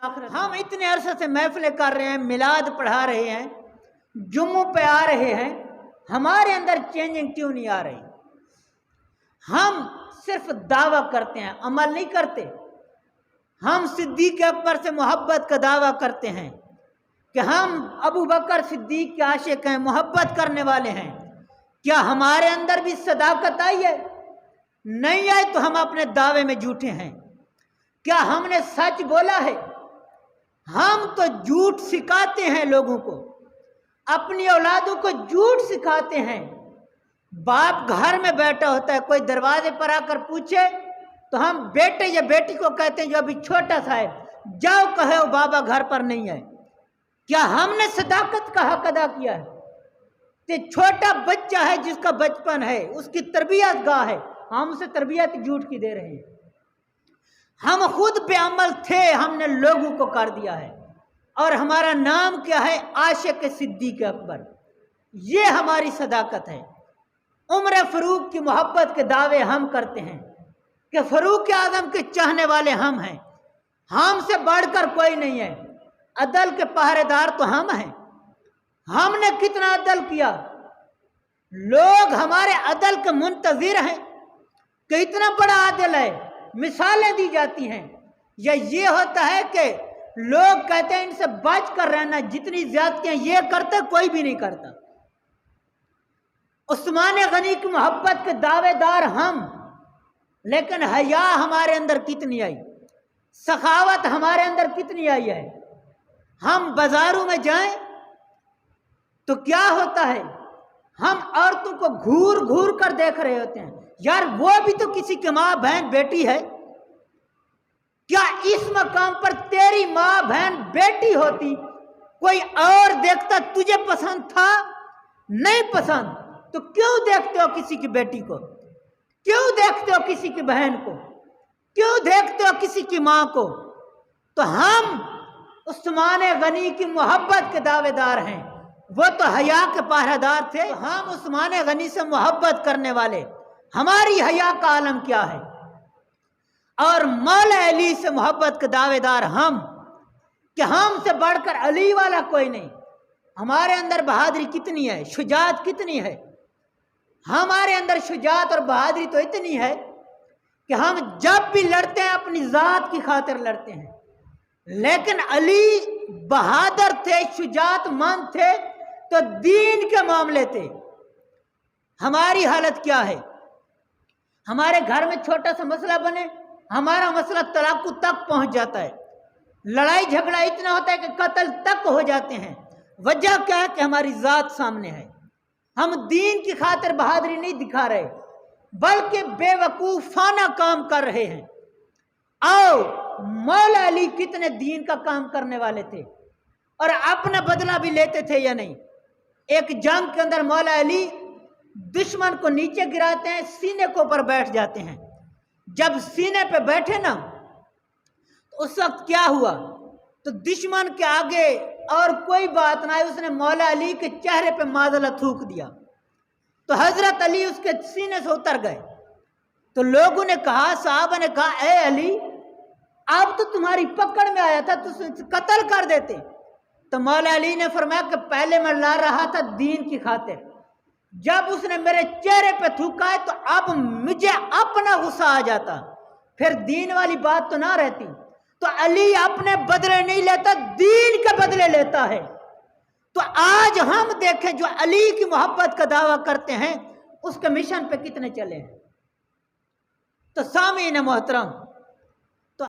हम इतने अरसे से महफिलें कर रहे हैं, मिलाद पढ़ा रहे हैं, जुम्मों पे आ रहे हैं, हमारे अंदर चेंजिंग क्यों नहीं आ रही? हम सिर्फ दावा करते हैं, अमल नहीं करते। हम सिद्दीक अकबर से मोहब्बत का दावा करते हैं कि हम अबू बकर सिद्दीक के आशिक हैं, मोहब्बत करने वाले हैं। क्या हमारे अंदर भी सदाकत आई है? नहीं आई तो हम अपने दावे में झूठे हैं। क्या हमने सच बोला है? हम तो झूठ सिखाते हैं लोगों को, अपनी औलादों को झूठ सिखाते हैं। बाप घर में बैठा होता है, कोई दरवाजे पर आकर पूछे तो हम बेटे या बेटी को कहते हैं जो अभी छोटा सा है, जाओ कहे वो बाबा घर पर नहीं है। क्या हमने सदाकत का हक अदा किया है? तो छोटा बच्चा है जिसका बचपन है, उसकी तरबियत गाह है, हम उसे तरबियत झूठ की दे रहे हैं। हम खुद बेअमल थे, हमने लोगों को कर दिया है। और हमारा नाम क्या है? आशिक सिद्दीक अकबर। ये हमारी सदाकत है। उमर फारूक की मोहब्बत के दावे हम करते हैं कि फारूक आजम के चाहने वाले हम हैं, हमसे बढ़कर कोई नहीं है। अदल के पहरेदार तो हम हैं। हमने कितना अदल किया, लोग हमारे अदल के मुंतजिर हैं कि इतना बड़ा आदिल है, मिसालें दी जाती हैं। या ये होता है कि लोग कहते हैं इनसे बच कर रहना, जितनी ज्यादतियां ये करते कोई भी नहीं करता। उस्मान गनी की मोहब्बत के दावेदार हम, लेकिन हया हमारे अंदर कितनी आई, सखावत हमारे अंदर कितनी आई है। हम बाजारों में जाएं तो क्या होता है, हम औरतों को घूर घूर कर देख रहे होते हैं। यार वो भी तो किसी की माँ बहन बेटी है। क्या इस मकाम पर तेरी माँ बहन बेटी होती, कोई और देखता, तुझे पसंद था? नहीं पसंद तो क्यों देखते हो किसी की बेटी को? क्यों देखते हो किसी की बहन को? क्यों देखते हो किसी की माँ को? तो हम उस्मान गनी की मोहब्बत के दावेदार हैं। वो तो हया के पहरेदार थे, हम उस्मान गनी से मोहब्बत करने वाले। हमारी हया का आलम क्या है? और मौला अली से मोहब्बत के दावेदार हम, कि हमसे बढ़कर अली वाला कोई नहीं। हमारे अंदर बहादुरी कितनी है, शुजात कितनी है। हमारे अंदर शुजात और बहादुरी तो इतनी है कि हम जब भी लड़ते हैं अपनी जात की खातिर लड़ते हैं। लेकिन अली बहादुर थे, शुजातमंद थे, तो दीन के मामले थे। हमारी हालत क्या है? हमारे घर में छोटा सा मसला बने, हमारा मसला तलाक तक पहुंच जाता है। लड़ाई झगड़ा इतना होता है कि कत्ल तक हो जाते हैं। वजह क्या है? कि हमारी जात सामने है। हम दीन की खातिर बहादुरी नहीं दिखा रहे, बल्कि बेवकूफाना काम कर रहे हैं। आओ, मौला अली कितने दीन का काम करने वाले थे और अपना बदला भी लेते थे या नहीं? एक जंग के अंदर मौला अली दुश्मन को नीचे गिराते हैं, सीने के ऊपर बैठ जाते हैं। जब सीने पे बैठे ना, तो उस वक्त क्या हुआ? तो दुश्मन के आगे और कोई बात ना आई, उसने मौला अली के चेहरे पे मादला थूक दिया। तो हजरत अली उसके सीने से उतर गए। तो लोगों ने कहा, साहबा ने कहा, ए अली, अब तो तुम्हारी पकड़ में आया था, तो कत्ल कर देते। तो मौला अली ने फरमाया कि पहले मैं ला रहा था दीन की खातिर, जब उसने मेरे चेहरे पे थूका है तो अब मुझे अपना गुस्सा आ जाता, फिर दीन वाली बात तो ना रहती। तो अली अपने बदले नहीं लेता, दीन के बदले लेता है। तो आज हम देखें, जो अली की मोहब्बत का दावा करते हैं, उसके मिशन पे कितने चले हैं। तो सामीन मोहतरम,